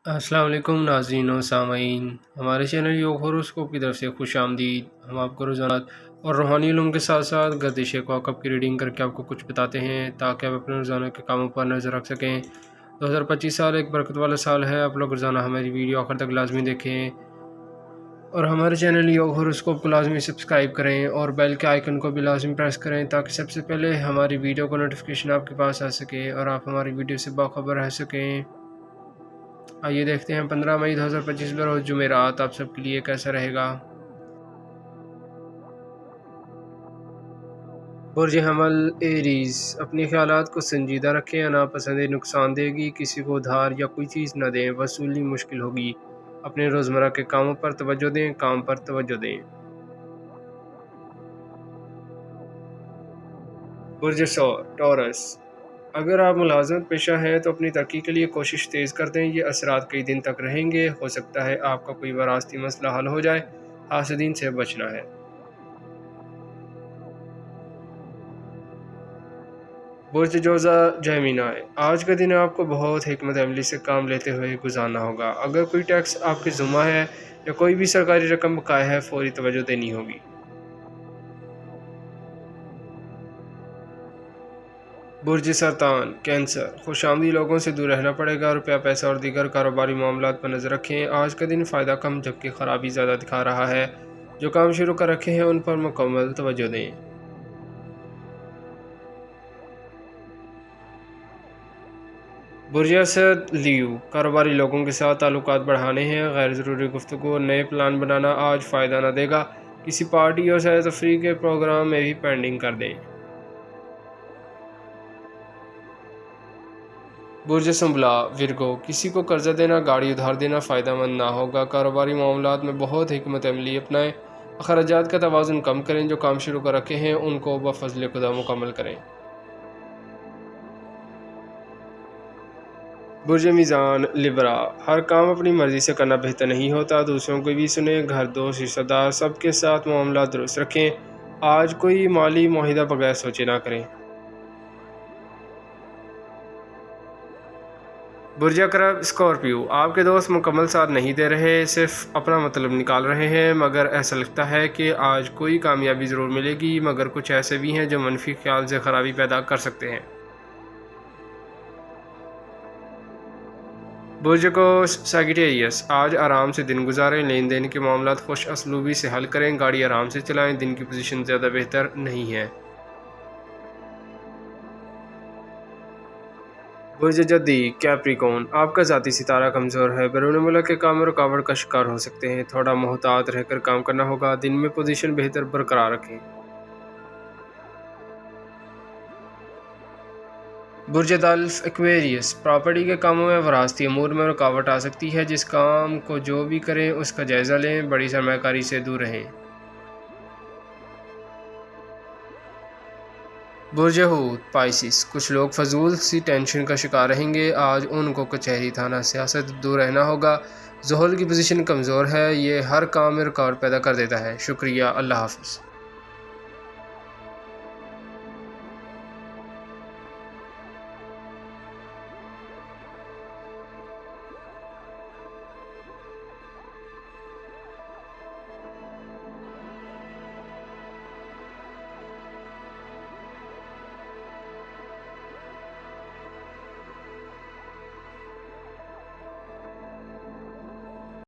السلام علیکم ناظرین و سامعین، ہمارے چینل یوگ ہوروسکوپ کی طرف سے خوش آمدید۔ ہم آپ کو روزانہ اور روحانی علوم کے ساتھ ساتھ گردش کوکب کی ریڈنگ کر کے آپ کو کچھ بتاتے ہیں تاکہ آپ اپنے روزانہ کے کاموں پر نظر رکھ سکیں۔ 2025 سال ایک برکت والا سال ہے۔ آپ لوگ روزانہ ہماری ویڈیو آخر تک لازمی دیکھیں اور ہمارے چینل یوگ ہوروسکوپ کو لازمی سبسکرائب کریں اور بیل کے آئیکن کو بھی لازمی پریس کریں تاکہ سب سے پہلے ہماری ویڈیو کو نوٹیفیکیشن آپ کے پاس آ سکے اور آپ ہماری ویڈیو سے باخبر رہ سکیں۔ آئیے دیکھتے ہیں 15 مئی 2025 بروز جمعرات آپ سب کے لیے کیسا رہے گا۔ برج حمل ایریز، اپنے خیالات کو سنجیدہ رکھیں، ناپسندی نقصان دے گی، کسی کو ادھار یا کوئی چیز نہ دیں، وصولی مشکل ہوگی، اپنے روزمرہ کے کاموں پر توجہ دیں، کام پر توجہ دیں۔ برج ٹورس، اگر آپ ملازمت پیشہ ہیں تو اپنی ترقی کے لیے کوشش تیز کر دیں، یہ اثرات کئی دن تک رہیں گے، ہو سکتا ہے آپ کا کوئی وراثتی مسئلہ حل ہو جائے، حاسدین سے بچنا ہے۔ برج جوزا جیمینائی، آج کا دن آپ کو بہت حکمت عملی سے کام لیتے ہوئے گزارنا ہوگا، اگر کوئی ٹیکس آپ کے ذمہ ہے یا کوئی بھی سرکاری رقم بقایا ہے فوری توجہ دینی ہوگی۔ برج سرطان کینسر، خوش آمدی لوگوں سے دور رہنا پڑے گا، روپیہ پیسہ اور دیگر کاروباری معاملات پر نظر رکھیں، آج کا دن فائدہ کم جبکہ خرابی زیادہ دکھا رہا ہے، جو کام شروع کر رکھے ہیں ان پر مکمل توجہ دیں۔ برج اسد لیو، کاروباری لوگوں کے ساتھ تعلقات بڑھانے ہیں، غیر ضروری گفتگو اور نئے پلان بنانا آج فائدہ نہ دے گا، کسی پارٹی اور سیر تفریح کے پروگرام میں بھی پینڈنگ کر دیں۔ برج سنبلا ورگو، کسی کو قرضہ دینا، گاڑی ادھار دینا فائدہ مند نہ ہوگا، کاروباری معاملات میں بہت حکمت عملی اپنائیں، اخراجات کا توازن کم کریں، جو کام شروع کر رکھے ہیں ان کو بفضل خدا مکمل کریں۔ برج میزان لبرا، ہر کام اپنی مرضی سے کرنا بہتر نہیں ہوتا، دوسروں کو بھی سنیں، گھر دوست رشتہ دار سب کے ساتھ معاملات درست رکھیں، آج کوئی مالی معاہدہ بغیر سوچے نہ کریں۔ برج عقرب اسکارپیو، آپ کے دوست مکمل ساتھ نہیں دے رہے، صرف اپنا مطلب نکال رہے ہیں، مگر ایسا لگتا ہے کہ آج کوئی کامیابی ضرور ملے گی، مگر کچھ ایسے بھی ہیں جو منفی خیال سے خرابی پیدا کر سکتے ہیں۔ برج کو سیگیٹیریس، آج آرام سے دن گزاریں، لین دین کے معاملات خوش اسلوبی سے حل کریں، گاڑی آرام سے چلائیں، دن کی پوزیشن زیادہ بہتر نہیں ہے۔ برج جدی کیپریکون، آپ کا ذاتی ستارہ کمزور ہے، بیرون ملک کے کام میں رکاوٹ کا شکار ہو سکتے ہیں، تھوڑا محتاط رہ کر کام کرنا ہوگا، دن میں پوزیشن بہتر برقرار رکھیں۔ برج دلف ایکویریس، پراپرٹی کے کاموں میں وراثتی امور میں رکاوٹ آ سکتی ہے، جس کام کو جو بھی کریں اس کا جائزہ لیں، بڑی سرمایہ کاری سے دور رہیں۔ برج حوت پائسس، کچھ لوگ فضول سی ٹینشن کا شکار رہیں گے، آج ان کو کچہری تھانہ سیاست دور رہنا ہوگا، زحل کی پوزیشن کمزور ہے، یہ ہر کام میں رکاوٹ پیدا کر دیتا ہے۔ شکریہ، اللہ حافظ۔